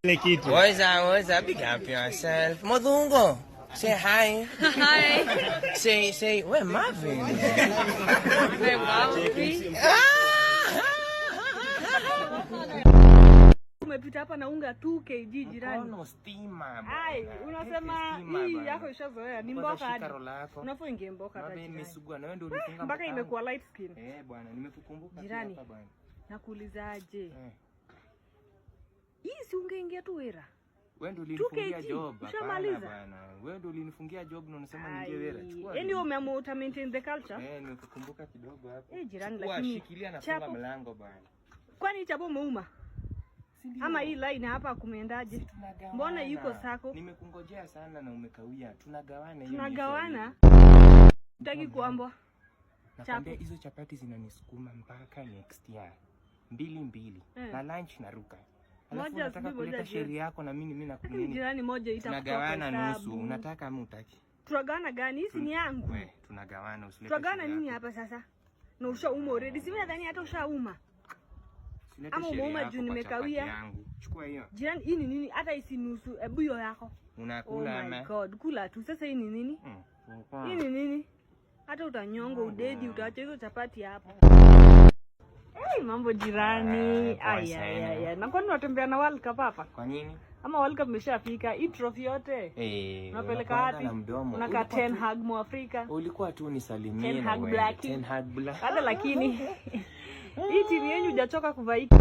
What's up? Big up yourself. Modungo. Say hi. Hi. Say, where Marvin? Where Marvin? Umepita hapa na unga 2 kg jirani. Mkono stima. Ai, unasema hii yako ishazoea. Ni mboka hadi. Unafaa ingie mboka hadi. Mimi nimesugua na wewe ndio ulifunga. Mpaka imekuwa light skin. Bwana, nimekukumbuka hapa bwana. Nakuulizaje? Hii si ungeingia tu wera. Wewe ndio ulinifungia job. Ushamaliza bwana. Wewe ndio ulinifungia job na unasema niingie wera. Chukua. Yaani umeamua uta maintain the culture? Nimekukumbuka kidogo hapo. Jirani lakini shikilia na funga mlango bwana. Kwani chapo umeuma? Ama hii line hapa kumeendaje? Mbona yuko sako? Nimekungojea sana na umekawia. Tunagawana hiyo. Tunagawana? Utaki kuambwa? Nakwambia hizo chapati zinanisukuma mpaka next year. 2 na lunch naruka. Alafu nataka kuleta sheria yako na mimi nakunini. Jirani moja itakuwa. Tunagawana nusu. Unataka ama utaki? Tunagawana gani? Hizi ni yangu. Wewe tunagawana usilete. Tunagawana nini hapa sasa? Na ushauma already. Si mimi nadhani hata ushauma. Ama umeuma juu nimekawia. Chukua hiyo. Jirani hii ni nini? Hata isi nusu ebu hiyo yako. Unakula ama? Oh my god, kula tu. Sasa hii ni nini? Hii ni nini? Hata utanyonga udedi utaacha hizo chapati hapo. Mambo jirani. Aya. Na kwani unatembea na World Cup hapa? Kwa nini? Ama World Cup imeshafika, hii trophy yote. Unapeleka wapi? Unakaa Ten Hag mu Afrika. Ulikuwa tu nisalimie na wewe. Ten Hag black. Hata lakini hii timu yenu hujachoka kuvaika.